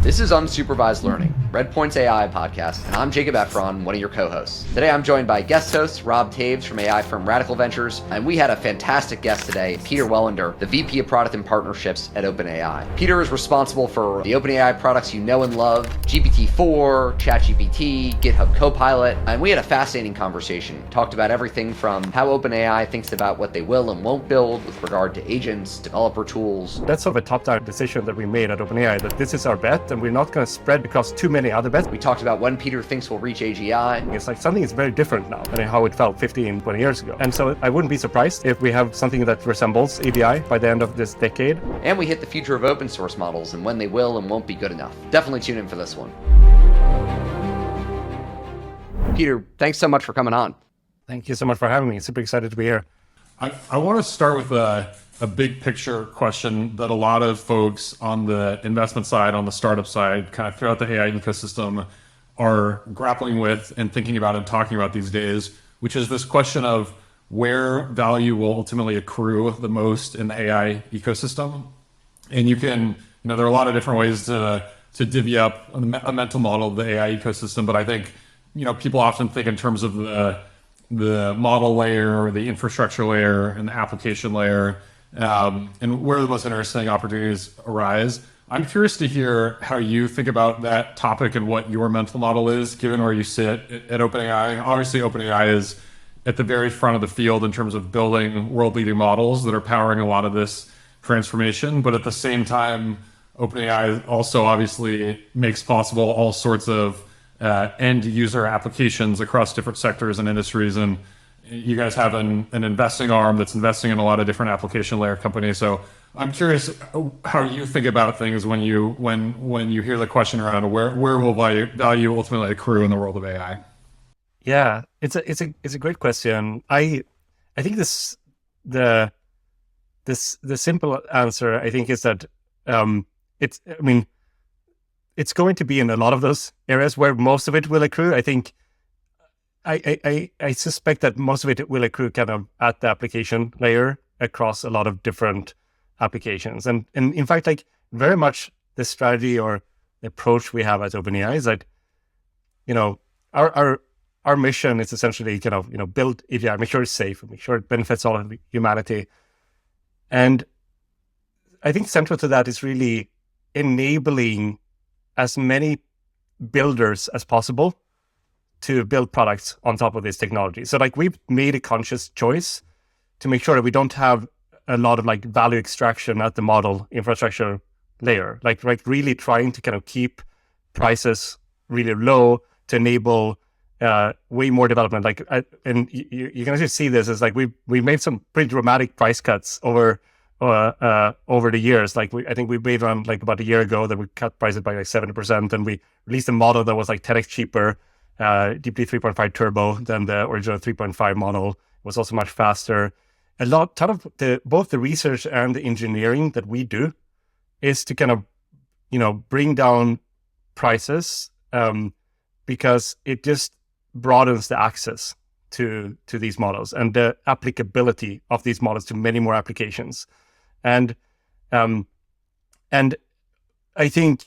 This is Unsupervised Learning, Redpoint's AI podcast, and I'm Jacob Efron, one of your co-hosts. Today I'm joined by guest host Rob Toews from AI firm Radical Ventures, and we had a fantastic guest today, Peter Welinder, the VP of Product and Partnerships at OpenAI. Peter is responsible for the OpenAI products you know and love, GPT-4, ChatGPT, GitHub Copilot, and we had a fascinating conversation. Talked about everything from how OpenAI thinks about what they will and won't build with regard to agents, developer tools. That's sort of a top-down decision that we made at OpenAI, that this is our bet, and we're not going to spread across too many other bets. We talked about when Peter thinks we'll reach AGI. It's like something is very different now than how it felt 15, 20 years ago. And so I wouldn't be surprised if we have something that resembles AGI by the end of this decade. And we hit the future of open source models and when they will and won't be good enough. Definitely tune in for this one. Peter, thanks so much for coming on. Thank you so much for having me. Super excited to be here. I want to start with a big picture question that a lot of folks on the investment side, on the startup side, kind of throughout the AI ecosystem are grappling with and thinking about and talking about these days, which is this question of where value will ultimately accrue the most in the AI ecosystem. And you can, there are a lot of different ways to divvy up a mental model of the AI ecosystem, but I think, people often think in terms of the model layer, the infrastructure layer, and the application layer, and where the most interesting opportunities arise. I'm curious to hear how you think about that topic and what your mental model is, given where you sit at OpenAI. Obviously, OpenAI is at the very front of the field in terms of building world-leading models that are powering a lot of this transformation. But at the same time, OpenAI also obviously makes possible all sorts of end user applications across different sectors and industries. And you guys have an investing arm that's investing in a lot of different application layer companies. So I'm curious how you think about things when you hear the question around where will value ultimately accrue in the world of AI? Yeah, it's a great question. I think the simple answer I think is that it's going to be in a lot of those areas where most of it will accrue. I think I suspect that most of it will accrue kind of at the application layer across a lot of different applications. And in fact, like very much the strategy or the approach we have at OpenAI is that, our mission is essentially kind of, build AGI, make sure it's safe, make sure it benefits all of humanity. And I think central to that is really enabling as many builders as possible to build products on top of this technology. So like we've made a conscious choice to make sure that we don't have a lot of like value extraction at the model infrastructure layer, like really trying to kind of keep prices really low to enable way more development. And you can actually see this as like we made some pretty dramatic price cuts over the years. Like I think we made one like about a year ago that we cut prices by like 70%, and we released a model that was like 10x cheaper, deeply 3.5 turbo than the original 3.5 model. It was also much faster. Ton of both the research and the engineering that we do is to kind of, bring down prices because it just broadens the access to these models and the applicability of these models to many more applications. And I think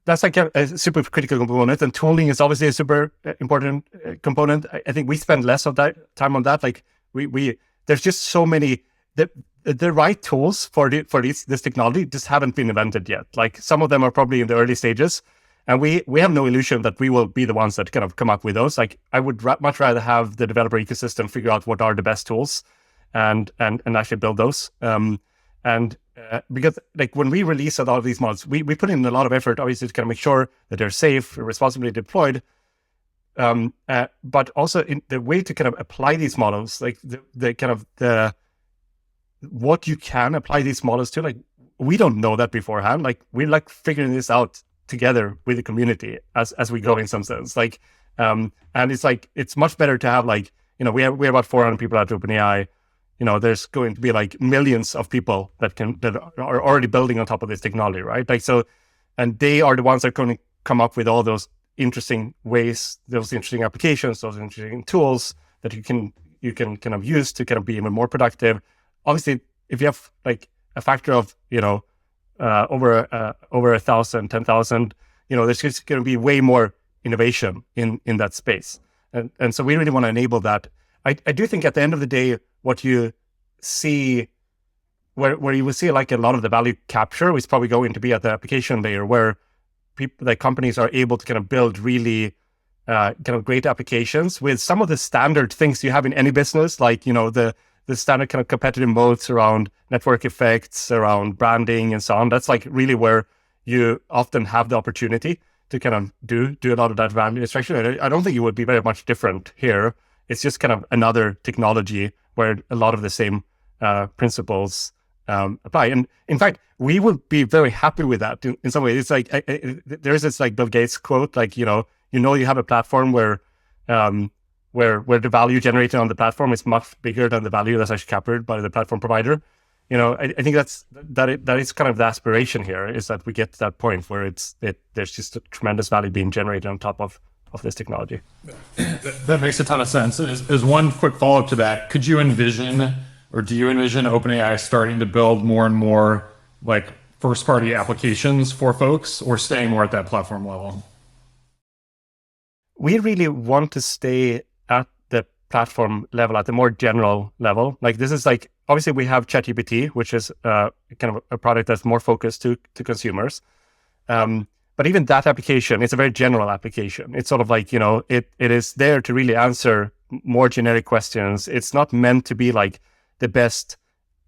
that's like a super critical component, and tooling is obviously a super important component. I think we spend less of that time on that. Like we there's just so many the right tools for this technology just haven't been invented yet. Like some of them are probably in the early stages, and we have no illusion that we will be the ones that kind of come up with those. Like I would much rather have the developer ecosystem figure out what are the best tools and actually build those. Because like when we release a lot of these models, we put in a lot of effort, obviously, to kind of make sure that they're safe, responsibly deployed. But also in the way to kind of apply these models, like what you can apply these models to, like we don't know that beforehand. Like we're like figuring this out together with the community as we go in some sense. Like, and it's like it's much better to have like, we have about 400 people at OpenAI. There's going to be like millions of people that are already building on top of this technology, right? Like so, and they are the ones that are going to come up with all those interesting ways, those interesting applications, those interesting tools that you can kind of use to kind of be even more productive. Obviously, if you have like a factor of over 1,000, 10,000, there's just going to be way more innovation in that space. And so we really want to enable that. I do think at the end of the day, what you see, where you will see like a lot of the value capture is probably going to be at the application layer, where the companies are able to kind of build really kind of great applications with some of the standard things you have in any business, like, the standard kind of competitive modes around network effects, around branding and so on. That's like really where you often have the opportunity to kind of do a lot of that value extraction. I don't think it would be very much different here. It's just kind of another technology where a lot of the same principles apply. And in fact, we will be very happy with that in some way. It's like, there's this like Bill Gates quote, like, you have a platform where the value generated on the platform is much bigger than the value that's actually captured by the platform provider. I think that is kind of the aspiration here, is that we get to that point where there's just a tremendous value being generated on top of this technology. That makes a ton of sense. As one quick follow-up to that, could you envision, or do you envision OpenAI starting to build more and more like first-party applications for folks, or staying more at that platform level? We really want to stay at the platform level, at the more general level. Like, this is like, obviously we have ChatGPT, which is kind of a product that's more focused to consumers. But even that application, it's a very general application. It's sort of like, it is there to really answer more generic questions. It's not meant to be like the best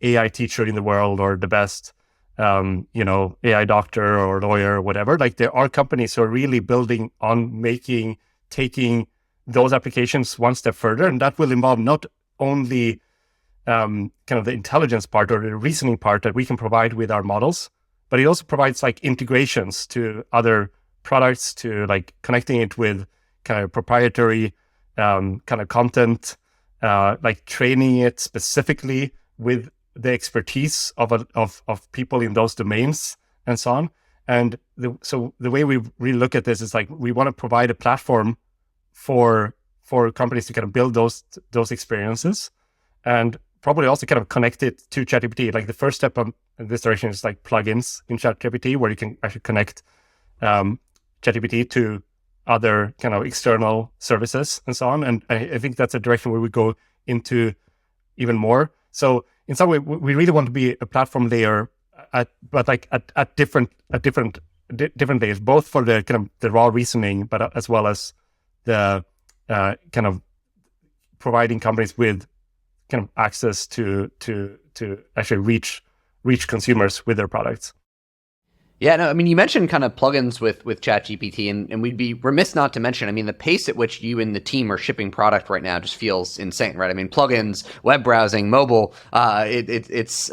AI teacher in the world, or the best, AI doctor or lawyer or whatever. Like, there are companies who are really building on taking those applications one step further. And that will involve not only kind of the intelligence part or the reasoning part that we can provide with our models, but it also provides like integrations to other products, to like connecting it with kind of proprietary kind of content, like training it specifically with the expertise of people in those domains and so on. And so the way we really look at this is like, we want to provide a platform for companies to kind of build those experiences, and probably also kind of connect it to ChatGPT. Like, the first step in this direction is like plugins in ChatGPT, where you can actually connect ChatGPT to other kind of external services and so on. And I think that's a direction where we go into even more. So in some way, we really want to be a platform layer at different layers, both for the kind of the raw reasoning, but as well as the kind of providing companies with kind of access to actually reach consumers with their products. Yeah, no, I mean, you mentioned kind of plugins with ChatGPT, and we'd be remiss not to mention, I mean, the pace at which you and the team are shipping product right now just feels insane, right? I mean, plugins, web browsing, mobile, it's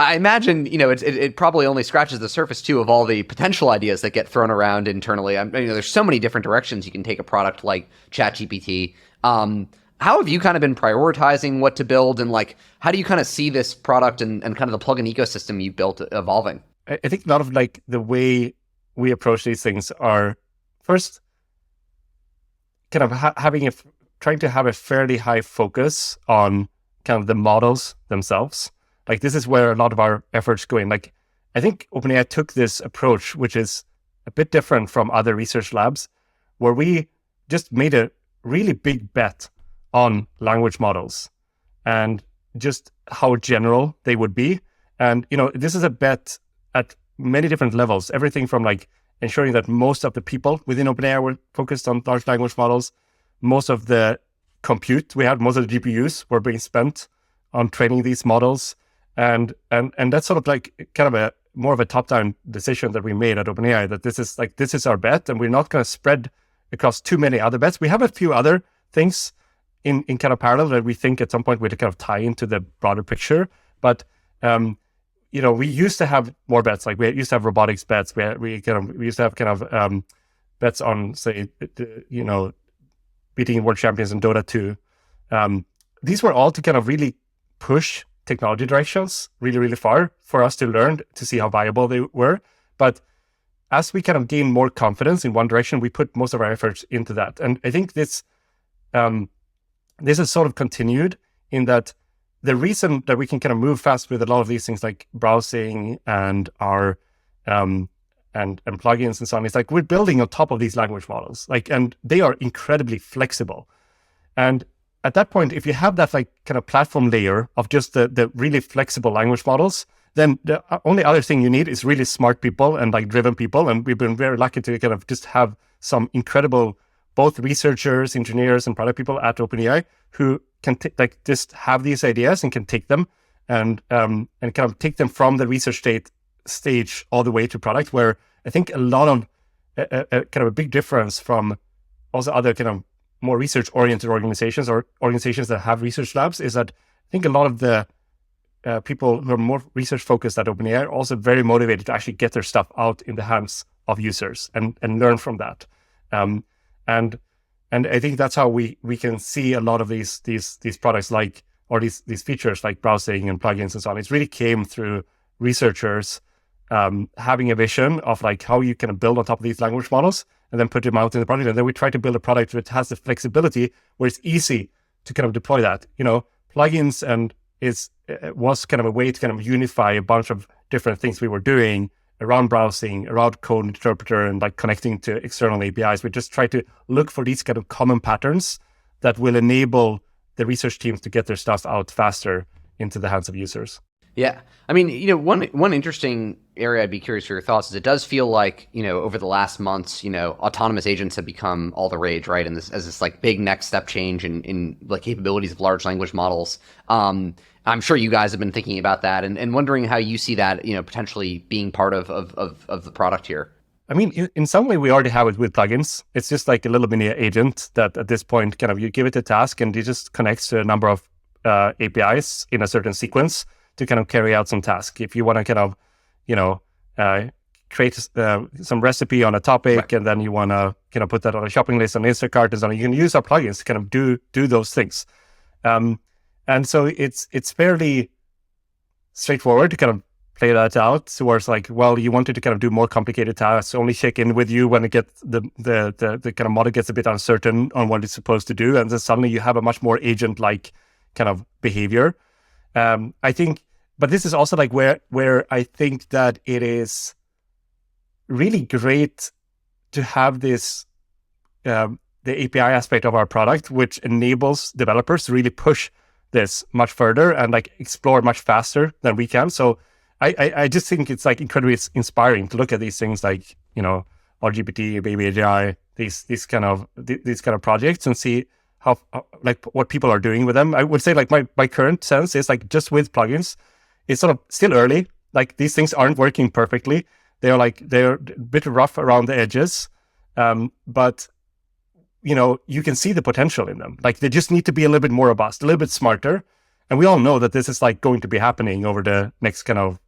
I imagine, it probably only scratches the surface too of all the potential ideas that get thrown around internally. There's so many different directions you can take a product like ChatGPT. How have you kind of been prioritizing what to build, and like, how do you kind of see this product and kind of the plugin ecosystem you've built evolving? I think a lot of like the way we approach these things are first kind of trying to have a fairly high focus on kind of the models themselves. Like, this is where a lot of our efforts go in. Like, I think OpenAI took this approach, which is a bit different from other research labs, where we just made a really big bet on language models and just how general they would be. And, this is a bet at many different levels, everything from like ensuring that most of the people within OpenAI were focused on large language models. Most of the compute we had, most of the GPUs were being spent on training these models. And that's sort of like kind of a more of a top-down decision that we made at OpenAI, that this is our bet, and we're not going to spread across too many other bets. We have a few other things in kind of parallel that we think at some point we'd kind of tie into the broader picture. But we used to have more bets. Like, we used to have robotics bets. We used to have kind of bets on, say, beating world champions in Dota 2. These were all to kind of really push technology directions really, really far for us to learn, to see how viable they were. But as we kind of gain more confidence in one direction, we put most of our efforts into that. And I think this is sort of continued in that the reason that we can kind of move fast with a lot of these things like browsing and our and plugins and so on is like we're building on top of these language models, like, and they are incredibly flexible. And at that point, if you have that like kind of platform layer of just the really flexible language models, then the only other thing you need is really smart people and like driven people. And we've been very lucky to kind of just have some incredible both researchers, engineers, and product people at OpenAI who can like just have these ideas and can take them and kind of take them from the research stage all the way to product. Where I think a lot of kind of a big difference from also other kind of more research-oriented organizations or organizations that have research labs is that I think a lot of the people who are more research-focused at OpenAI are also very motivated to actually get their stuff out in the hands of users and learn from that. And I think that's how we can see a lot of these products like, or these features like browsing and plugins and so on. It really came through researchers having a vision of like how you can build on top of these language models and then put them out in the product. And then we try to build a product that has the flexibility where it's easy to kind of deploy that. Plugins and was kind of a way to kind of unify a bunch of different things we were doing around browsing, around code interpreter, and like connecting to external APIs. We just try to look for these kind of common patterns that will enable the research teams to get their stuff out faster into the hands of users. Yeah. I mean, one interesting area I'd be curious for your thoughts is it does feel like, over the last months, autonomous agents have become all the rage, right? And this like big next step change in like capabilities of large language models. I'm sure you guys have been thinking about that and wondering how you see that, potentially being part of the product here. I mean, in some way, we already have it with plugins. It's just like a little mini agent that at this point, kind of you give it a task and it just connects to a number of APIs in a certain sequence to kind of carry out some task. If you want to kind of, create some recipe on a topic, right, and then you want to kind of put that on a shopping list on Instacart and so on, you can use our plugins to kind of do those things. And so it's fairly straightforward to kind of play that out towards like, well, you wanted to kind of do more complicated tasks, only check in with you when it gets the kind of model gets a bit uncertain on what it's supposed to do. And then suddenly you have a much more agent-like kind of behavior. I think, but this is also like where I think that it is really great to have this, the API aspect of our product, which enables developers to really push this much further and like explore much faster than we can. So I just think it's like incredibly inspiring to look at these things like, RGPT, Baby AGI, these kind of projects and see how like what people are doing with them. I would say like my current sense is like just with plugins, it's sort of still early. Like these things aren't working perfectly. They're a bit rough around the edges. But you can see the potential in them. Like they just need to be a little bit more robust, a little bit smarter. And we all know that this is like going to be happening over the next kind of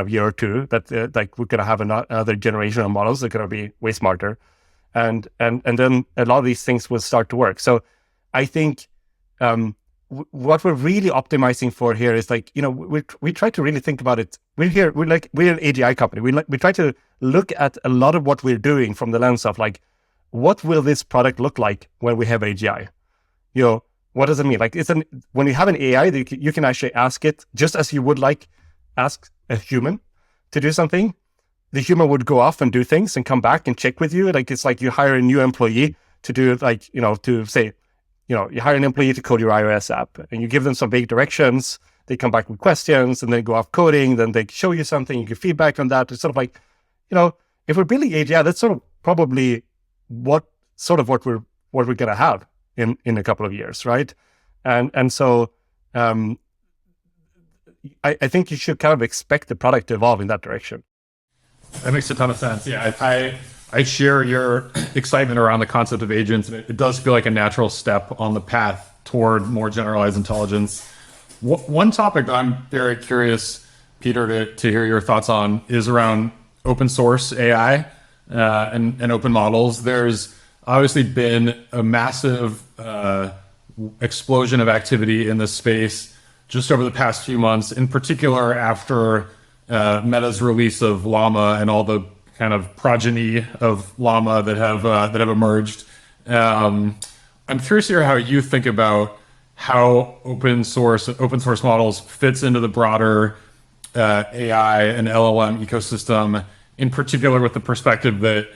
year or two, that like we're going to have another generation of models that are going to be way smarter. And then a lot of these things will start to work. So I think what we're really optimizing for here is like, we try to really think about it. We're an AGI company. We try to look at a lot of what we're doing from the lens of like, what will this product look like when we have AGI? What does it mean? Like when you have an AI, you can actually ask it just as you would like ask a human to do something. The human would go off and do things and come back and check with you. Like it's like you hire a new employee to do like, to say, you hire an employee to code your iOS app and you give them some vague directions. They come back with questions and then go off coding. Then they show you something, you give feedback on that. It's sort of like, if we're building AGI, that's sort of probably what we're going to have in a couple of years, right? And so I think you should kind of expect the product to evolve in that direction. That makes a ton of sense. Yeah, I share your excitement around the concept of agents, and it does feel like a natural step on the path toward more generalized intelligence. One topic I'm very curious, Peter, to hear your thoughts on is around open source AI and open models. There's obviously been a massive explosion of activity in this space just over the past few months, in particular after Meta's release of Llama and all the kind of progeny of Llama that have emerged. I'm curious to hear how you think about how open source models fits into the broader AI and LLM ecosystem, in particular with the perspective that,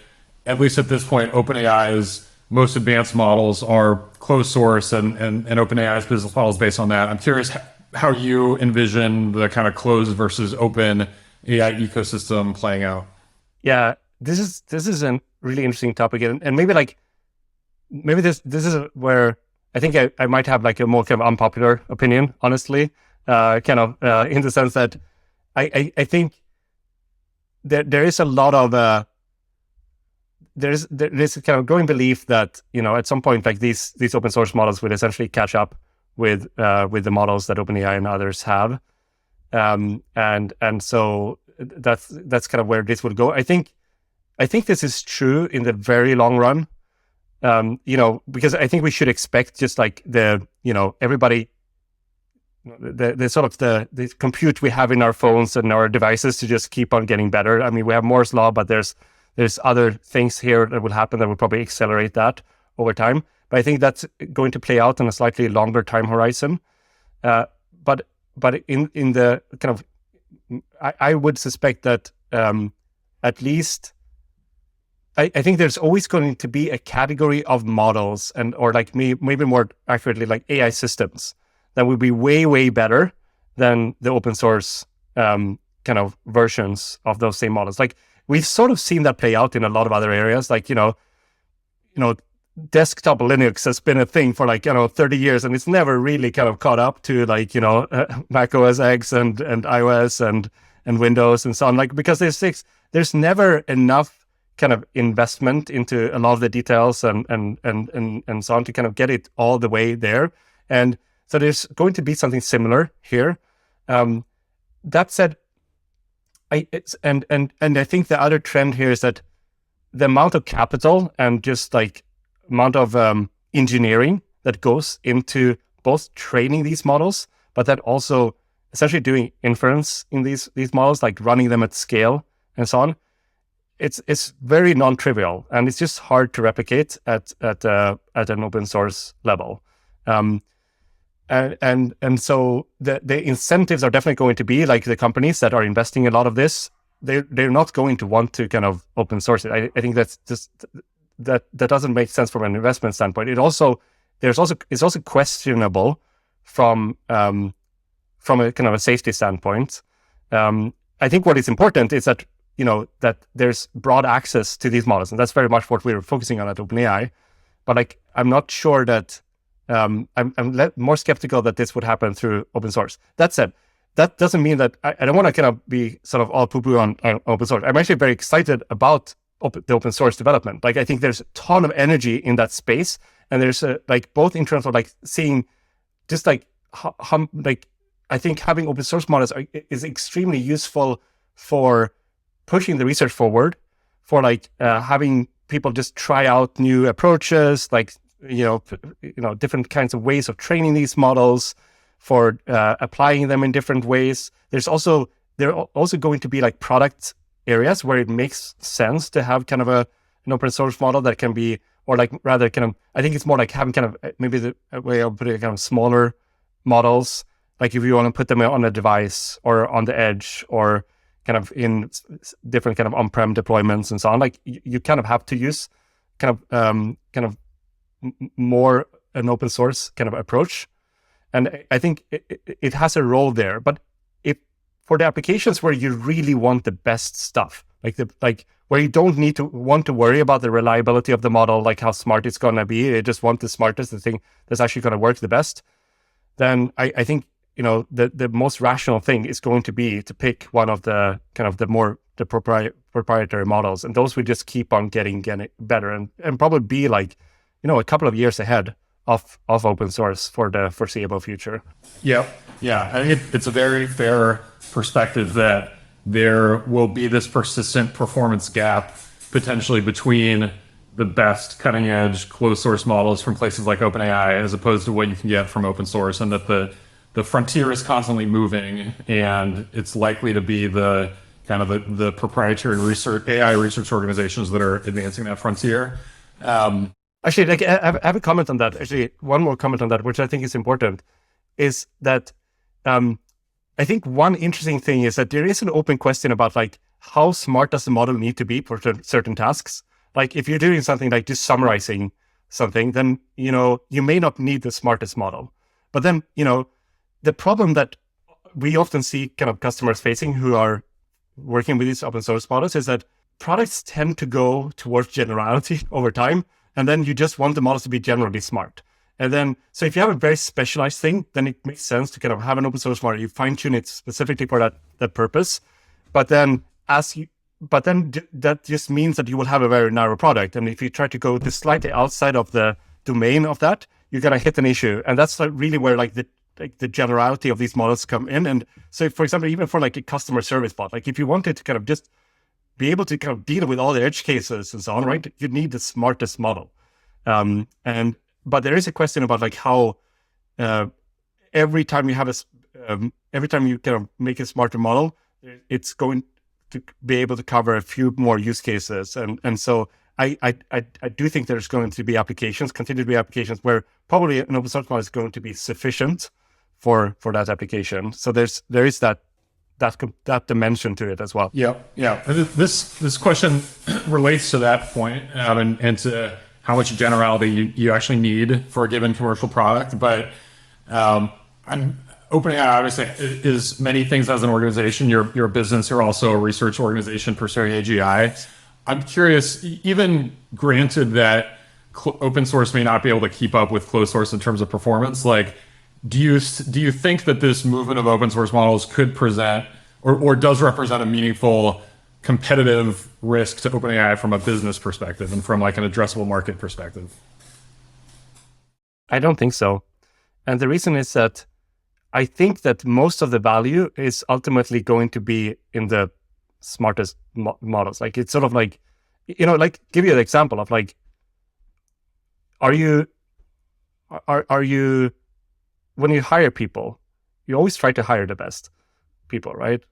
at least at this point, OpenAI's most advanced models are closed source and OpenAI's business model is based on that. I'm curious how you envision the kind of closed versus open AI ecosystem playing out. Yeah, this is a really interesting topic, and maybe this is where I think I might have like a more kind of unpopular opinion, honestly, in the sense that I think there is a lot of there's a kind of growing belief that, you know, at some point like these open source models will essentially catch up with the models that OpenAI and others have, and so that's kind of where this would go. I think this is true in the very long run, you know, because I think we should expect just like everybody, the sort of the compute we have in our phones and our devices to just keep on getting better. I mean, we have Moore's law, but there's other things here that will happen that will probably accelerate that over time. But I think that's going to play out on a slightly longer time horizon. But in the kind of, I would suspect that at least I think there's always going to be a category of models or like maybe more accurately like AI systems that will be way, way better than the open source kind of versions of those same models. Like we've sort of seen that play out in a lot of other areas. Like, you know, desktop Linux has been a thing for 30 years, and it's never really kind of caught up to Mac OS X and iOS and Windows and so on. Like, because there's never enough kind of investment into a lot of the details and so on to kind of get it all the way there. And so there's going to be something similar here. That said, I think the other trend here is that the amount of capital and just like amount of engineering that goes into both training these models, but then also essentially doing inference in these models, like running them at scale and so on. It's very non-trivial, and it's just hard to replicate at an open source level. And so the incentives are definitely going to be like the companies that are investing a lot of this. They're not going to want to kind of open source it. I think that's just that doesn't make sense from an investment standpoint. It's also questionable from a kind of a safety standpoint. I think what is important is that, you know, that there's broad access to these models, and that's very much what we're focusing on at OpenAI. But like, I'm not sure that I'm more skeptical that this would happen through open source. That said, that doesn't mean that I don't want to kind of be sort of all poo-poo on open source. I'm actually very excited about the open source development. Like, I think there's a ton of energy in that space, and there's like both in terms of like seeing just like I think having open source models is extremely useful for pushing the research forward, for like having people just try out new approaches, like different kinds of ways of training these models, for applying them in different ways. There are also going to be like product areas where it makes sense to have kind of an open source model that can be, or like rather kind of, I think it's more like having kind of maybe the way of putting kind of smaller models, like if you want to put them on a device or on the edge or kind of in different kind of on-prem deployments and so on. Like you kind of have to use kind of more an open source kind of approach. And I think it has a role there. But if for the applications where you really want the best stuff, like where you don't want to worry about the reliability of the model, like how smart it's going to be, you just want the smartest, the thing that's actually going to work the best, then I think, the most rational thing is going to be to pick one of the kind of the proprietary models, and those will just keep on getting better and probably be like, a couple of years ahead of open source for the foreseeable future. Yeah. I think it's a very fair perspective that there will be this persistent performance gap potentially between the best cutting edge closed source models from places like OpenAI as opposed to what you can get from open source, and that the frontier is constantly moving, and it's likely to be the kind of the proprietary AI research organizations that are advancing that frontier. Actually, like I have a comment on that. Actually, one more comment on that, which I think is important, is that I think one interesting thing is that there is an open question about like how smart does the model need to be for certain tasks. Like if you're doing something like just summarizing something, then you may not need the smartest model. But then the problem that we often see kind of customers facing who are working with these open source models is that products tend to go towards generality over time. And then you just want the models to be generally smart. And then, so if you have a very specialized thing, then it makes sense to kind of have an open source model. You fine tune it specifically for that purpose. But then that just means that you will have a very narrow product. And if you try to go just slightly outside of the domain of that, you're going to hit an issue. And that's like really where like the generality of these models come in. And so, for example, even for like a customer service bot, like if you wanted to kind of just be able to kind of deal with all the edge cases and so on, right? You need the smartest model. But there is a question about like how every time you kind of make a smarter model, it's going to be able to cover a few more use cases. And so I do think there's going to be continue to be applications where probably an open source model is going to be sufficient for that application. So there is that dimension to it as well. Yeah. And this question relates to that point, and to how much generality you actually need for a given commercial product. But OpenAI obviously is many things as an organization. You're a business. You're also a research organization pursuing AGI. I'm curious, even granted that open source may not be able to keep up with closed source in terms of performance, like, do you think that this movement of open source models could present or does represent a meaningful competitive risk to OpenAI from a business perspective and from like an addressable market perspective? I don't think so. And the reason is that I think that most of the value is ultimately going to be in the smartest models. Like it's sort of like, like give you an example of like, are you when you hire people, you always try to hire the best people, right?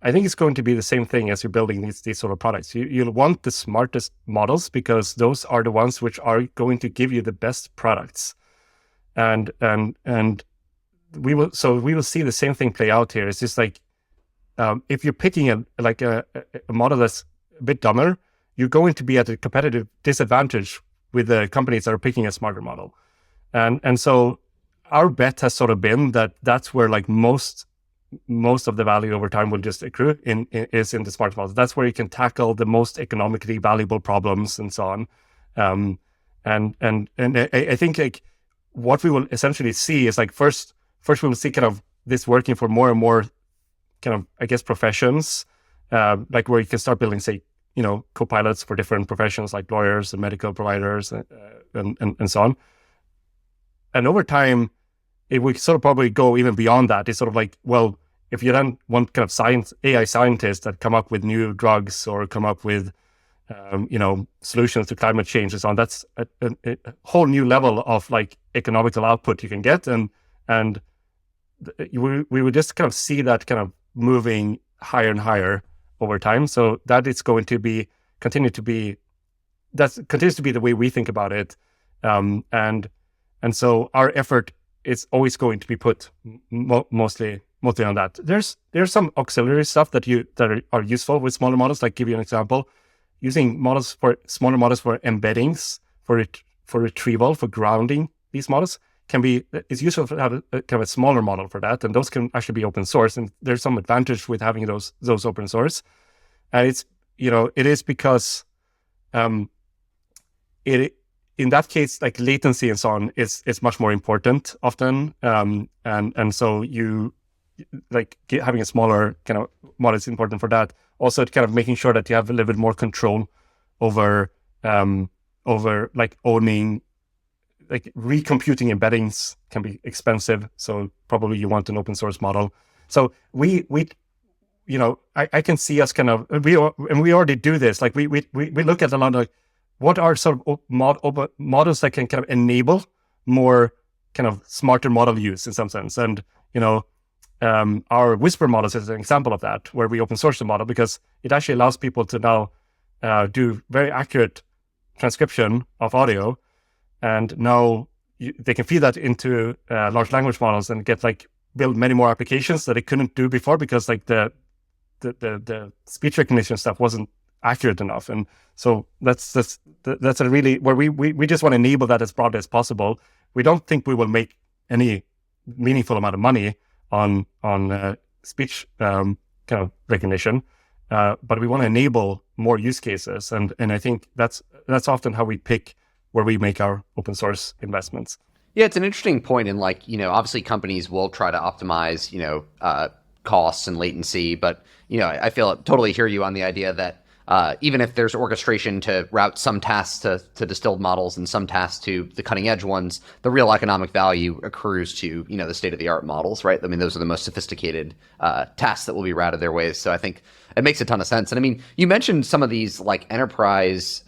I think it's going to be the same thing as you're building these sort of products. You'll want the smartest models because those are the ones which are going to give you the best products. And we will see the same thing play out here. It's just like if you're picking a model that's a bit dumber, you're going to be at a competitive disadvantage with the companies that are picking a smarter model. And so our bet has sort of been that that's where like most of the value over time will just accrue is in the smart models. That's where you can tackle the most economically valuable problems and so on. And I think like what we will essentially see is like first we will see kind of this working for more and more kind of, I guess, professions, like where you can start building, say, co-pilots for different professions like lawyers and medical providers and so on. And over time, it would sort of probably go even beyond that. It's sort of like, well, if you then want kind of AI scientists that come up with new drugs or come up with, solutions to climate change and so on, that's a whole new level of like economical output you can get. And we would just kind of see that kind of moving higher and higher over time. So that is going to continues to be the way we think about it. And so our effort is always going to be put mostly on that. There's some auxiliary stuff that are useful with smaller models. Like give you an example, using smaller models for embeddings, for retrieval, for grounding these models it's useful to have a kind of a smaller model for that, and those can actually be open source. And there's some advantage with having those open source. And it's it is because in that case, like latency and so on is much more important often. And so you like having a smaller kind of model is important for that. Also, kind of making sure that you have a little bit more control over like owning, like recomputing embeddings can be expensive. So probably you want an open source model. So I can see us kind of, we already do this. Like we look at a lot of like, what are sort of models that can kind of enable more kind of smarter model use in some sense. And, our Whisper models is an example of that, where we open source the model because it actually allows people to now do very accurate transcription of audio and now they can feed that into large language models and get build many more applications that it couldn't do before because the speech recognition stuff wasn't accurate enough. And so that's a really where we just want to enable that as broadly as possible. We don't think we will make any meaningful amount of money on speech kind of recognition, but we want to enable more use cases, and I think that's often how we pick where we make our open source investments. Yeah, it's an interesting point. And obviously companies will try to optimize, costs and latency, but I totally hear you on the idea that even if there's orchestration to route some tasks to distilled models and some tasks to the cutting edge ones, the real economic value accrues to, the state of the art models, right? I mean, those are the most sophisticated tasks that will be routed their ways. So I think it makes a ton of sense. And I mean, you mentioned some of these enterprise,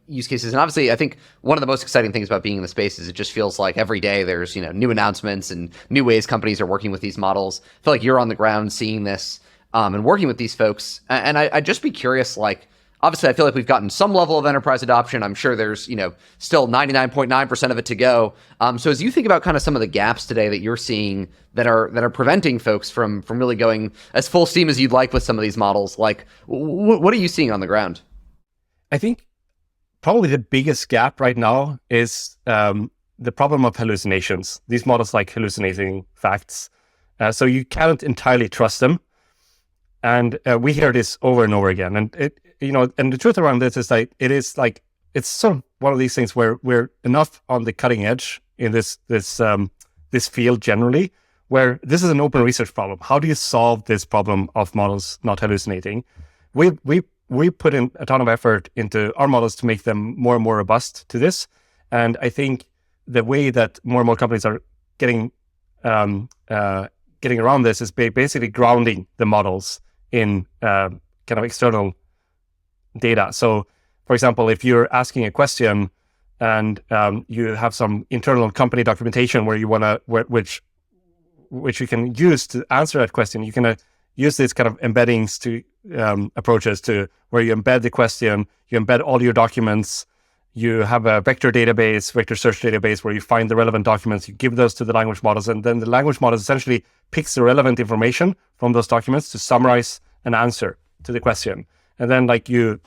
use cases. And obviously I think one of the most exciting things about being in the space is it just feels like every day there's, new announcements and new ways companies are working with these models. I feel like you're on the ground seeing this and working with these folks. And I'd just be curious, obviously I feel like we've gotten some level of enterprise adoption. I'm sure there's, still 99.9% of it to go. So as you think about kind of some of the gaps today that you're seeing that are preventing folks from really going as full steam as you'd like with some of these models, what are you seeing on the ground? I think probably the biggest gap right now is the problem of hallucinations. These models hallucinating facts. So you can't entirely trust them. And we hear this over and over again. And and the truth around this is it's sort of one of these things where we're enough on the cutting edge in this field generally, where this is an open research problem. How do you solve this problem of models not hallucinating? We put in a ton of effort into our models to make them more and more robust to this. And I think the way that more and more companies are getting around this is basically grounding the models in kind of external data. So, for example, if you're asking a question and you have some internal company documentation where you want to, which you can use to answer that question, you can use these kind of embeddings to approaches to where you embed the question, you embed all your documents, you have a vector search database where you find the relevant documents, you give those to the language models, and then the language models essentially picks the relevant information from those documents to summarize an answer to the question. And then you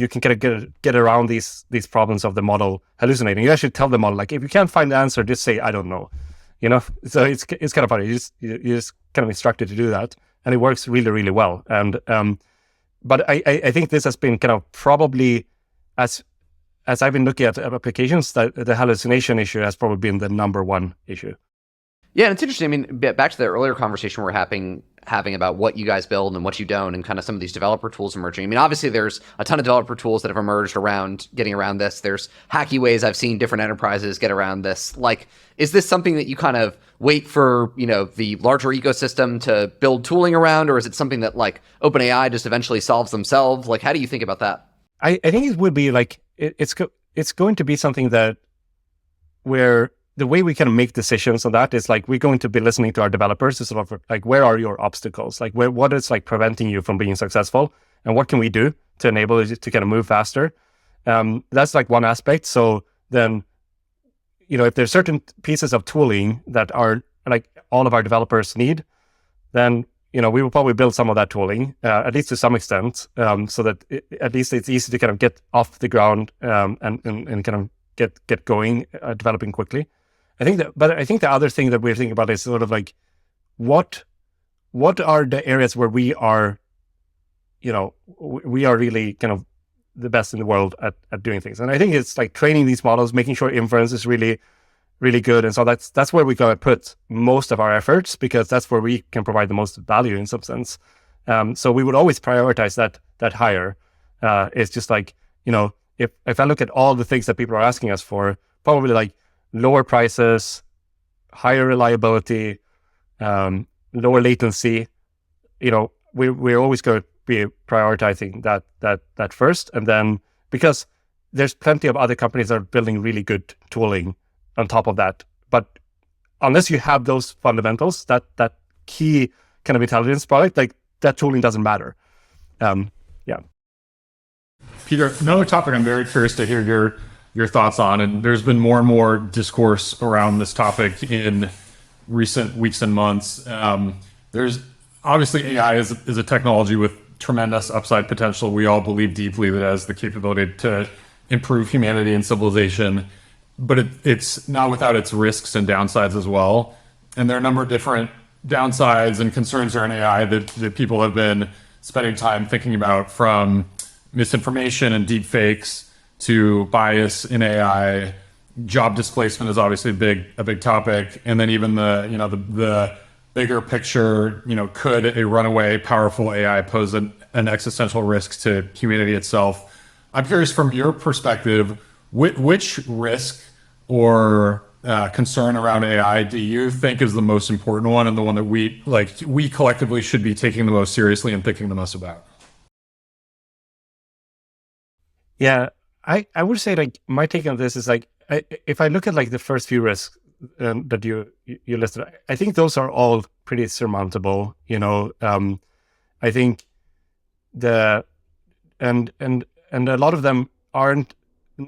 can kind of get around these problems of the model hallucinating. You actually tell the model, if you can't find the answer, just say, I don't know. So it's kind of funny. You just kind of instruct it to do that. And it works really, really well. And but I think this has been kind of probably as I've been looking at applications, that the hallucination issue has probably been the number one issue. Yeah, and it's interesting. I mean, back to the earlier conversation we're having about what you guys build and what you don't, and kind of some of these developer tools emerging. I mean, obviously there's a ton of developer tools that have emerged around getting around this. There's hacky ways I've seen different enterprises get around this. Is this something that you kind of wait for, the larger ecosystem to build tooling around, or is it something that OpenAI just eventually solves themselves? How do you think about that? I think it would be it's going to be something that where the way we can make decisions on that is we're going to be listening to our developers to sort of where are your obstacles? What is preventing you from being successful, and what can we do to enable you to kind of move faster? That's one aspect. So then, if there's certain pieces of tooling that are all of our developers need, then we will probably build some of that tooling, at least to some extent, so that at least it's easy to kind of get off the ground and kind of get going, developing quickly. I think the other thing that we're thinking about is sort of what are the areas where we are, we are really kind of the best in the world at doing things. And I think it's training these models, making sure inference is really, really good. And so that's where we got to put most of our efforts, because that's where we can provide the most value in some sense. So we would always prioritize that higher. It's just if I look at all the things that people are asking us for, probably lower prices, higher reliability, lower latency, we're always going to be prioritizing that first. And then, because there's plenty of other companies that are building really good tooling on top of that. But unless you have those fundamentals, that key kind of intelligence product, that tooling doesn't matter. Yeah. Peter, another topic I'm very curious to hear your thoughts on. And there's been more and more discourse around this topic in recent weeks and months. There's obviously AI is a technology with tremendous upside potential. We all believe deeply that it has the capability to improve humanity and civilization, but it's not without its risks and downsides as well. And there are a number of different downsides and concerns around AI that people have been spending time thinking about, from misinformation and deep fakes to bias in AI. Job displacement is obviously a big topic, and then even the bigger picture, could a runaway powerful AI pose an existential risk to humanity itself? I'm curious, from your perspective, which risk or concern around AI do you think is the most important one, and the one that we collectively should be taking the most seriously and thinking the most about? Yeah, I would say, like, my take on this is, like, if I look at, like, the first few risks that you listed, I think those are all pretty surmountable. I think and a lot of them aren't.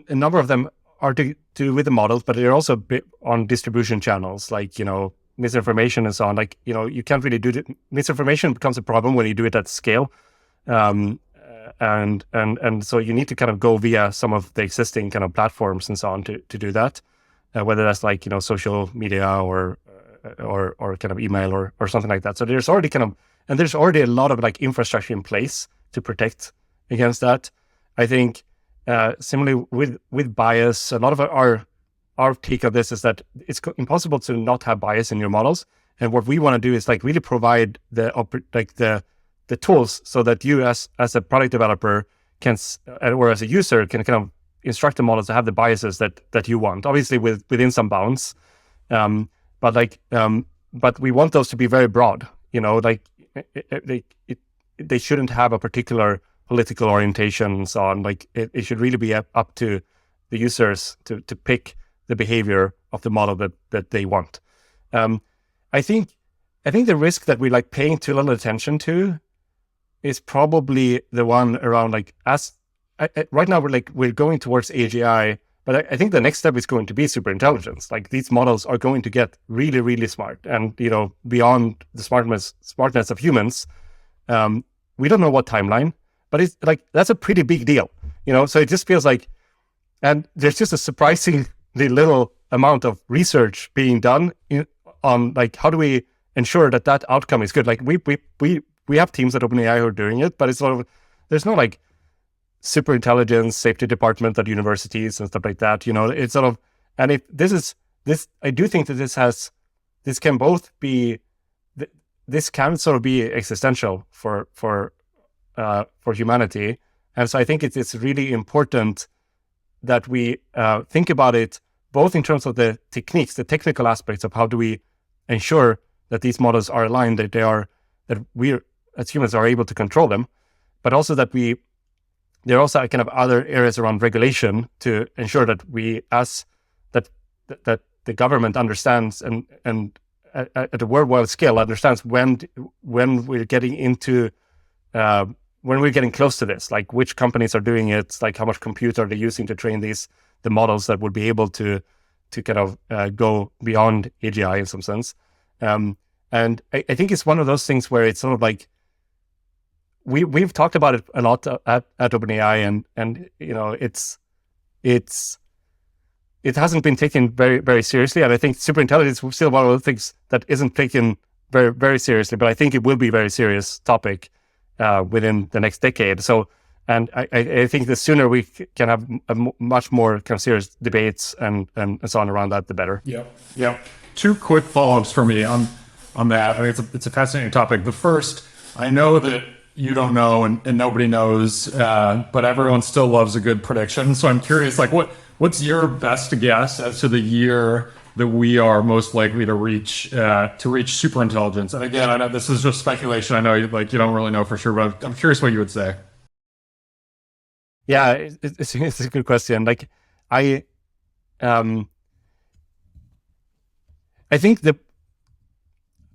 A number of them are to do with the models, but they're also on distribution channels, like, misinformation and so on. Like, you can't really do misinformation becomes a problem when you do it at scale. And so you need to kind of go via some of the existing kind of platforms and so on to do that, whether that's like, social media or kind of email or something like that. So there's already there's already a lot of, like, infrastructure in place to protect against that. I think similarly with bias, a lot of our take on this is that it's impossible to not have bias in your models. And what we want to do is, like, really provide the tools so that you as a product developer can, or as a user, can kind of instruct the models to have the biases that you want, obviously within some bounds. But we want those to be very broad. Like, they shouldn't have a particular political orientation and so on. Like, it should really be up to the users to pick the behavior of the model that they want. I think the risk that we, like, paying too little attention to is probably the one around, like, right now we're going towards AGI, but I think the next step is going to be superintelligence. Like, these models are going to get really, really smart, and beyond the smartness of humans. We don't know what timeline, but it's like, that's a pretty big deal. So it just feels like, and there's just a surprisingly little amount of research being done on, like, how do we ensure that outcome is good. Like, we have teams at OpenAI who are doing it, but it's sort of, there's no, like, super intelligence safety department at universities and stuff like that. It's sort of, and if this, I do think that this can both be, this can sort of be existential for humanity. And so I think it's really important that we think about it both in terms of the techniques, the technical aspects of how do we ensure that these models are aligned, that we as humans are able to control them, but also that there are also kind of other areas around regulation to ensure that that the government understands and at a worldwide scale understands when we're getting into when we're getting close to this, like, which companies are doing it, like, how much compute are they using to train the models that would be able to kind of go beyond AGI in some sense. And I think it's one of those things where it's sort of like, we've talked about it a lot at OpenAI, and it hasn't been taken very, very seriously. And I think superintelligence is still one of the things that isn't taken very, very seriously, but I think it will be a very serious topic within the next decade. So, and I think the sooner we can have a much more kind of serious debates and so on around that, the better. Yeah. Two quick follow-ups for me on that. I think it's a fascinating topic. The first, I know that you don't know and nobody knows, but everyone still loves a good prediction. So I'm curious, like, what's your best guess as to the year that we are most likely to reach superintelligence? And again, I know this is just speculation. I know you don't really know for sure, but I'm curious what you would say. Yeah, it's a good question. Like, I think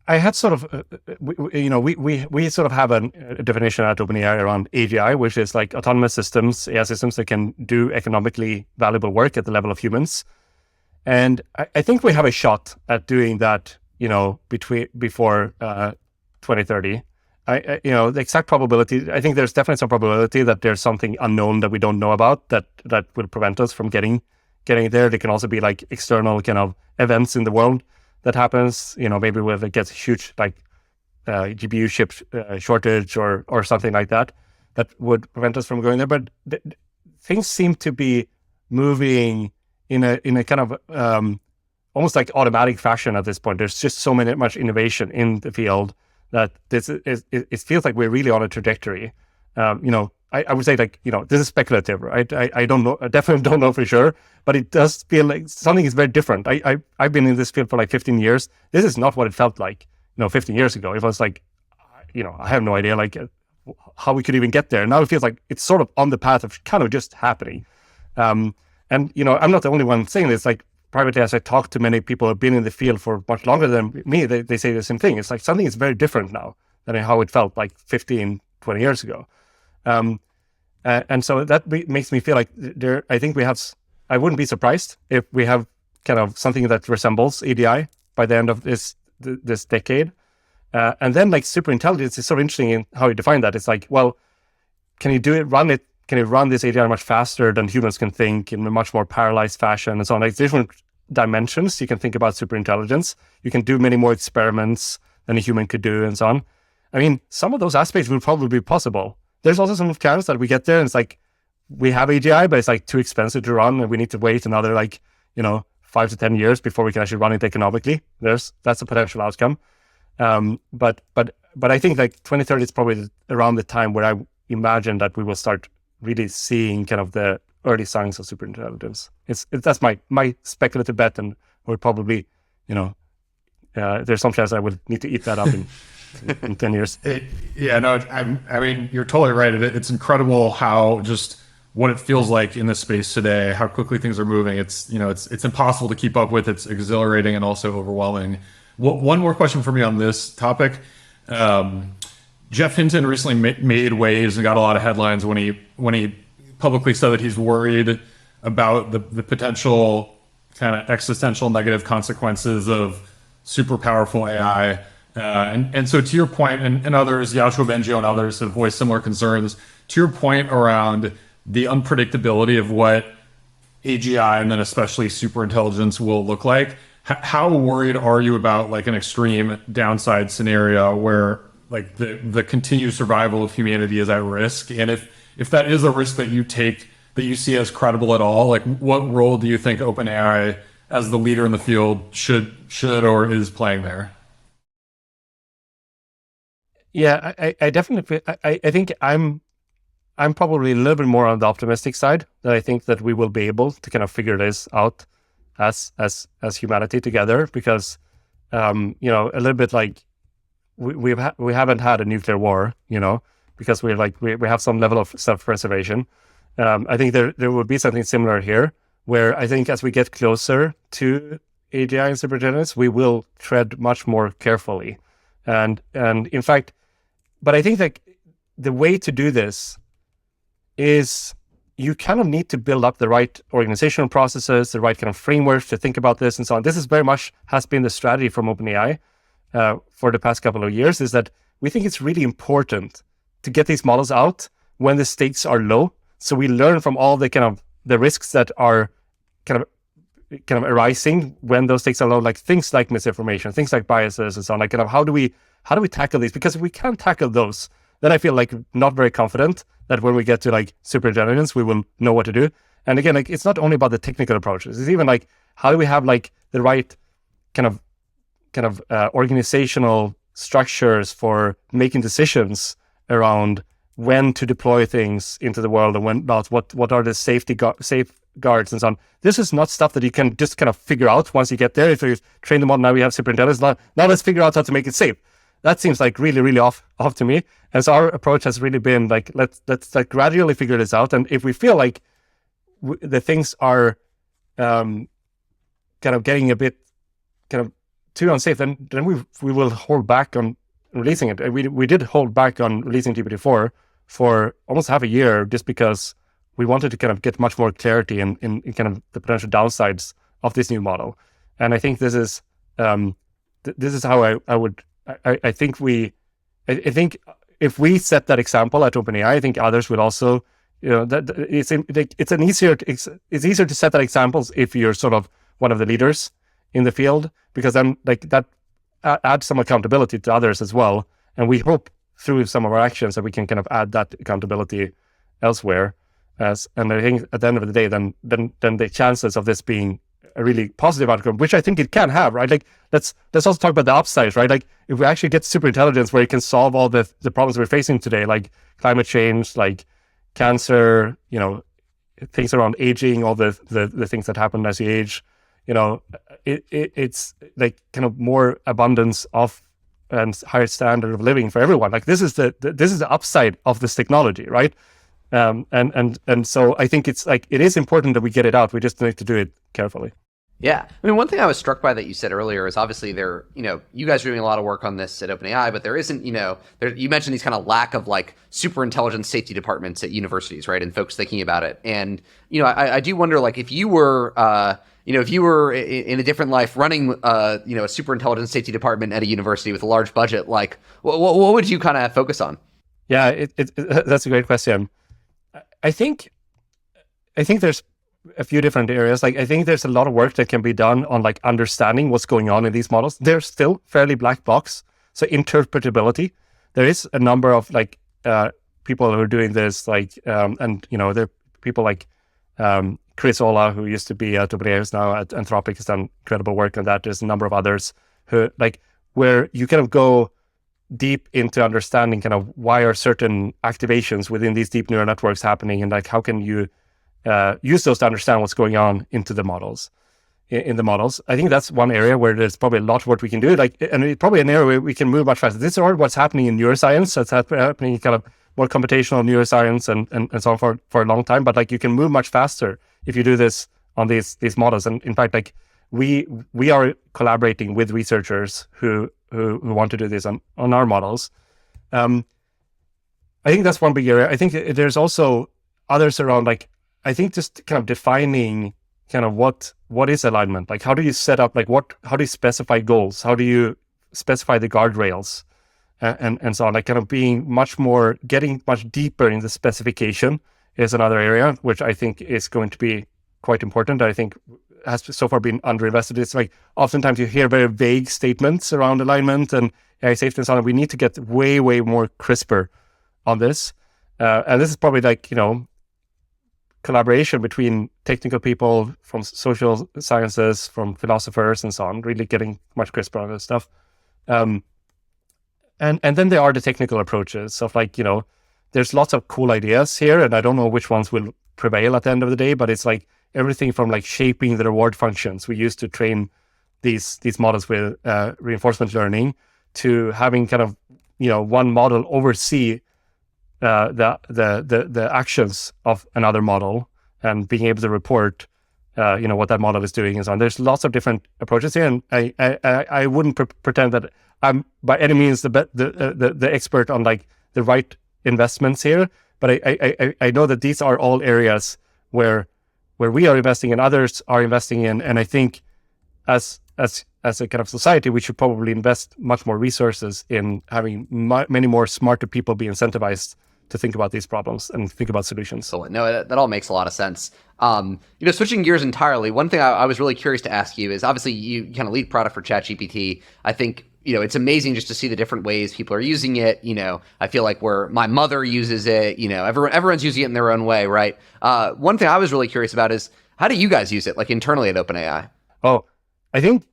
I had sort of, we sort of have a definition at OpenAI around AGI, which is like autonomous systems, AI systems that can do economically valuable work at the level of humans. And I think we have a shot at doing that, before 2030. The exact probability, I think there's definitely some probability that there's something unknown that we don't know about that will prevent us from getting there. There can also be like external kind of events in the world that happens, maybe where it gets huge like GPU chip shortage or something like that would prevent us from going there. But things seem to be moving in a kind of almost like automatic fashion at this point. There's just so much innovation in the field that it feels like we're really on a trajectory. I would say like, this is speculative, right? I don't know, I definitely don't know for sure, but it does feel like something is very different. I've been in this field for like 15 years. This is not what it felt like, 15 years ago. It was like, I have no idea like how we could even get there. Now it feels like it's sort of on the path of kind of just happening. And, I'm not the only one saying this. Like privately, as I talk to many people who have been in the field for much longer than me, they say the same thing. It's like something is very different now than how it felt like 15, 20 years ago. And so that makes me feel like I think I wouldn't be surprised if we have kind of something that resembles ADI by the end of this decade. And then like super intelligence is so interesting in how you define that. It's like, well, can you run this ADI much faster than humans can think in a much more parallelized fashion and so on? Like different dimensions you can think about super intelligence. You can do many more experiments than a human could do and so on. I mean, some of those aspects will probably be possible. There's also some chance that we get there and it's like, we have AGI, but it's like too expensive to run and we need to wait another 5 to 10 years before we can actually run it economically. That's a potential outcome. But I think like 2030 is probably around the time where I imagine that we will start really seeing kind of the early signs of superintelligence. That's my speculative bet, and we're probably, there's some chance I will need to eat that up in 10 years. I mean, you're totally right. It's incredible how just what it feels like in this space today, how quickly things are moving. It's impossible to keep up with. It's exhilarating and also overwhelming. One more question for me on this topic. Jeff Hinton recently made waves and got a lot of headlines when he publicly said that he's worried about the potential kind of existential negative consequences of super powerful AI. And so to your point, and others, Yoshua Bengio and others have voiced similar concerns. To your point around the unpredictability of what AGI and then especially superintelligence will look like, how worried are you about like an extreme downside scenario where like the continued survival of humanity is at risk? And if that is a risk that you take, that you see as credible at all, like what role do you think OpenAI as the leader in the field should or is playing there? Yeah, I definitely, I think I'm probably a little bit more on the optimistic side, that I think that we will be able to kind of figure this out as humanity together, because a little bit like we haven't had a nuclear war, because we have some level of self-preservation. I think there will be something similar here, where I think as we get closer to AGI and superintelligence, we will tread much more carefully, and in fact, but I think that the way to do this is you kind of need to build up the right organizational processes, the right kind of frameworks to think about this and so on. This is very much has been the strategy from OpenAI for the past couple of years, is that we think it's really important to get these models out when the stakes are low. So we learn from all the kind of the risks that are kind of arising when those stakes are low, like things like misinformation, things like biases and so on. Like kind of how do we tackle these? Because if we can't tackle those, then I feel like not very confident that when we get to like superintelligence, we will know what to do. And again, like it's not only about the technical approaches. It's even like how do we have like the right kind of organizational structures for making decisions around when to deploy things into the world and when about what are the safeguards and so on. This is not stuff that you can just kind of figure out once you get there. If you train the model, now we have superintelligence. Now let's figure out how to make it safe. That seems like really, really off to me. And so our approach has really been like, let's like gradually figure this out. And if we feel like the things are kind of getting a bit kind of too unsafe, then we will hold back on releasing it. We did hold back on releasing GPT-4 for almost half a year just because we wanted to kind of get much more clarity in kind of the potential downsides of this new model. And I think this is how I think if we set that example at OpenAI, I think others will also, that it's easier to set that examples if you're sort of one of the leaders in the field, because then that adds some accountability to others as well. And we hope through some of our actions that we can kind of add that accountability elsewhere. And I think at the end of the day, then the chances of this being a really positive outcome, which I think it can have, right? Like let's also talk about the upsides, right? Like if we actually get super intelligence where it can solve all the problems we're facing today, like climate change, like cancer, things around aging, all the things that happen as you age, it's like kind of more abundance of and higher standard of living for everyone. Like this is the upside of this technology, right? And so I think it's like it is important that we get it out. We just need to do it carefully. Yeah. I mean, one thing I was struck by that you said earlier is obviously you guys are doing a lot of work on this at OpenAI, but there isn't, you mentioned these kind of lack of like super intelligence safety departments at universities, right? And folks thinking about it. And, I do wonder, like, if you were, if you were in a different life running, a super intelligence safety department at a university with a large budget, like, what would you kind of focus on? Yeah, that's a great question. I think there's a few different areas. Like I think there's a lot of work that can be done on like understanding what's going on in these models. They're still fairly black box. So interpretability, there is a number of like people who are doing this, like and there are people like Chris Olah, who used to be at OpenAI, who's now at Anthropic, has done incredible work on that. There's a number of others who like where you kind of go deep into understanding kind of why are certain activations within these deep neural networks happening, and like how can you use those to understand what's going on into the models, in the models. I think that's one area where there's probably a lot of work we can do. Like, and it's probably an area where we can move much faster. This is what's happening in neuroscience. That's happening in kind of more computational neuroscience and so on for a long time. But like you can move much faster if you do this on these models. And in fact, like we are collaborating with researchers who want to do this on our models. I think that's one big area. I think there's also others around, like, I think just kind of defining kind of what is alignment? Like, how do you set up, like how do you specify goals? How do you specify the guardrails and so on? Like kind of getting much deeper in the specification is another area, which I think is going to be quite important. I think has so far been underinvested. It's like oftentimes you hear very vague statements around alignment and AI safety and so on. We need to get way, way more crisper on this. And this is probably like, collaboration between technical people from social sciences, from philosophers and so on, really getting much crisper on this stuff. And then there are the technical approaches of like, there's lots of cool ideas here, and I don't know which ones will prevail at the end of the day, but it's like everything from like shaping the reward functions we use to train these models with reinforcement learning, to having kind of, one model oversee the actions of another model and being able to report, what that model is doing and so on. There's lots of different approaches here, and I wouldn't pretend that I'm by any means the expert on like the right investments here, but I know that these are all areas where we are investing and others are investing in, and I think as a kind of society, we should probably invest much more resources in having many more smarter people be incentivized to think about these problems and think about solutions. So no, that all makes a lot of sense. Switching gears entirely, one thing I was really curious to ask you is, obviously you kind of lead product for ChatGPT. I think, it's amazing just to see the different ways people are using it. I feel like where my mother uses it, everyone's using it in their own way, right? One thing I was really curious about is, how do you guys use it, like internally at OpenAI? Oh, I think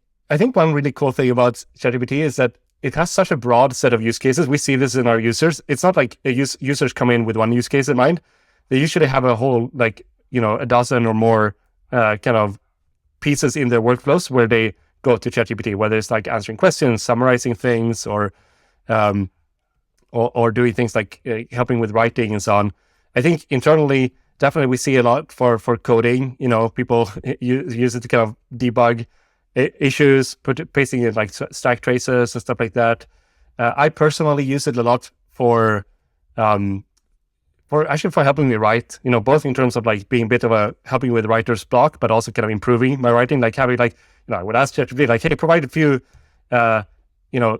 one really cool thing about ChatGPT is that it has such a broad set of use cases. We see this in our users. It's not like users come in with one use case in mind. They usually have a whole, like, a dozen or more kind of pieces in their workflows where they go to ChatGPT, whether it's like answering questions, summarizing things, or doing things like helping with writing and so on. I think internally, definitely we see a lot for coding. People use it to kind of debug issues, pasting in like stack traces and stuff like that. I personally use it a lot for helping me write, both in terms of like being a bit of a helping with writer's block, but also kind of improving my writing, like having like, I would ask ChatGPT like, hey, provide a few,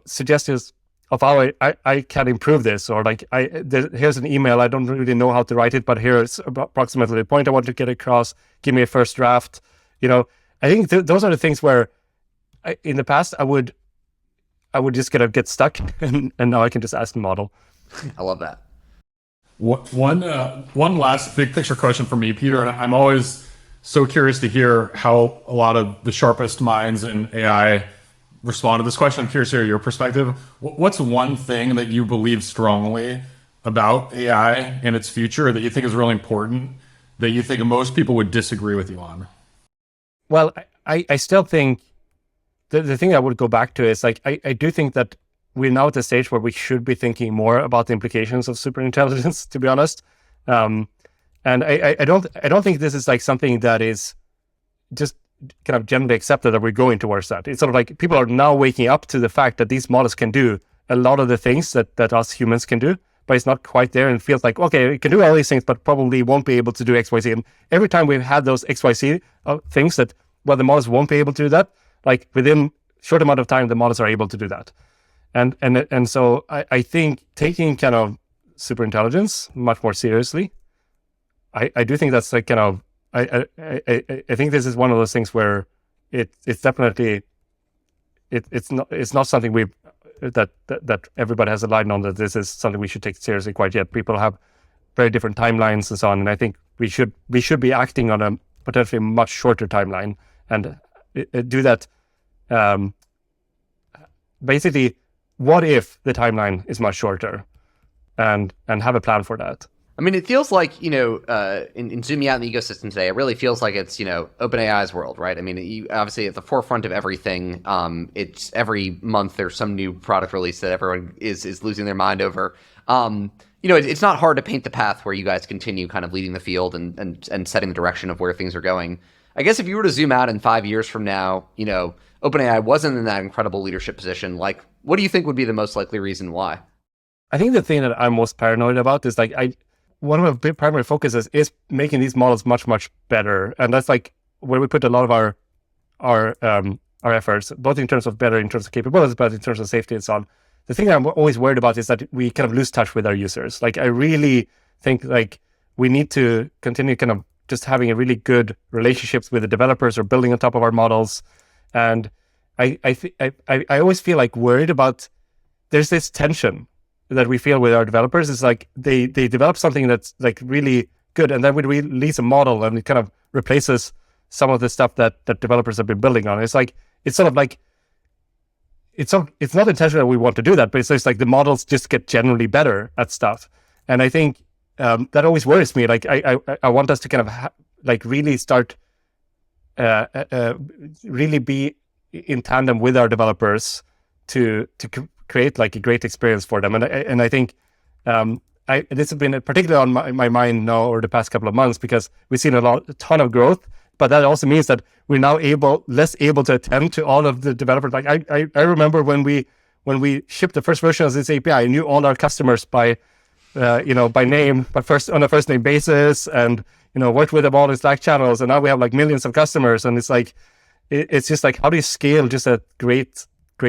suggestions of how I can improve this, or like, here's an email, I don't really know how to write it, but here's approximately the point I want to get across, give me a first draft. I think those are the things where in the past I would just kind of get stuck, and now I can just ask the model. I love that. One last big picture question for me, Peter, and I'm always so curious to hear how a lot of the sharpest minds in AI respond to this question. I'm curious to hear your perspective. What's one thing that you believe strongly about AI and its future that you think is really important, that you think most people would disagree with you on? Well, I still think the thing I would go back to is like, I do think that we're now at the stage where we should be thinking more about the implications of superintelligence, to be honest. And I don't think this is like something that is just kind of generally accepted that we're going towards that. It's sort of like people are now waking up to the fact that these models can do a lot of the things that us humans can do, but it's not quite there, and it feels like, okay, it can do all these things, but probably won't be able to do X, Y, Z. And every time we've had those X, Y, Z things that, well, the models won't be able to do that, like within short amount of time, the models are able to do that. And so I think taking kind of superintelligence much more seriously, I do think that's like kind of, I think this is one of those things where it's definitely it's not something that everybody has aligned on, that this is something we should take seriously quite yet. People have very different timelines and so on, and I think we should be acting on a potentially much shorter timeline and do that. Basically, what if the timeline is much shorter, and have a plan for that? I mean, it feels like, in zooming out in the ecosystem today, it really feels like it's, OpenAI's world, right? I mean, you obviously at the forefront of everything. It's every month there's some new product release that everyone is losing their mind over. It's not hard to paint the path where you guys continue kind of leading the field and setting the direction of where things are going. I guess if you were to zoom out in 5 years from now, OpenAI wasn't in that incredible leadership position, like, what do you think would be the most likely reason why? I think the thing that I'm most paranoid about is like, one of my big primary focuses is making these models much, much better. And that's like where we put a lot of our efforts, both in terms of capabilities, but in terms of safety and so on. The thing that I'm always worried about is that we kind of lose touch with our users. Like, I really think like we need to continue kind of just having a really good relationships with the developers or building on top of our models. And I always feel like worried about, there's this tension that we feel with our developers. Is like they develop something that's like really good, and then we release a model and it kind of replaces some of the stuff that developers have been building on. It's like, it's sort of like, it's not intentional that we want to do that, but it's just like the models just get generally better at stuff. And I think that always worries me. Like I want us to kind of like really start really be in tandem with our developers to create like a great experience for them. And I think this has been particularly on my mind now over the past couple of months, because we've seen a ton of growth, but that also means that we're now less able to attend to all of the developers. Like I remember when we shipped the first version of this API, I knew all our customers by name, but on a first name basis, and worked with them all in Slack channels. And now we have like millions of customers, and it's like, it's just like, how do you scale just a great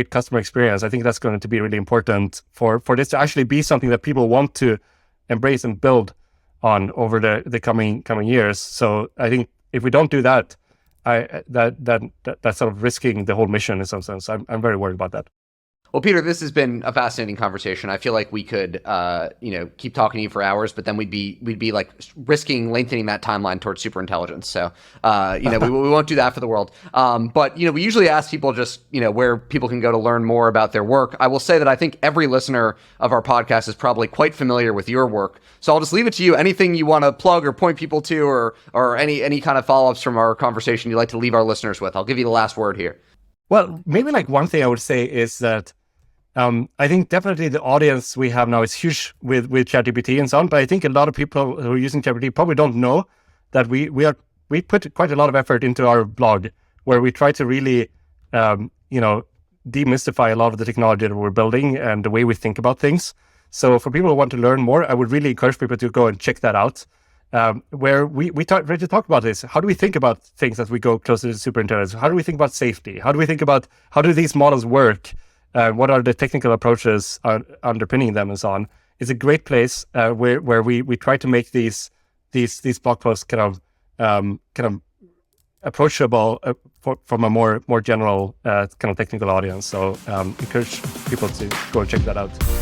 customer experience? I think that's going to be really important for this to actually be something that people want to embrace and build on over the coming years. So I think if we don't do that, that's sort of risking the whole mission in some sense. I'm very worried about that. Well, Peter, this has been a fascinating conversation. I feel like we could, keep talking to you for hours, but then we'd be like risking lengthening that timeline towards superintelligence. So, we won't do that for the world. But we usually ask people just, where people can go to learn more about their work. I will say that I think every listener of our podcast is probably quite familiar with your work. So I'll just leave it to you. Anything you want to plug or point people to, or any kind of follow-ups from our conversation you'd like to leave our listeners with. I'll give you the last word here. Well, maybe like one thing I would say is that I think definitely the audience we have now is huge with ChatGPT and so on, but I think a lot of people who are using ChatGPT probably don't know that we put quite a lot of effort into our blog, where we try to really demystify a lot of the technology that we're building and the way we think about things. So for people who want to learn more, I would really encourage people to go and check that out. Where we talk about this. How do we think about things as we go closer to superintelligence? How do we think about safety? How do these models work? What are the technical approaches underpinning them and so on? It's a great place where we try to make these blog posts kind of approachable from a more general kind of technical audience. So encourage people to go and check that out.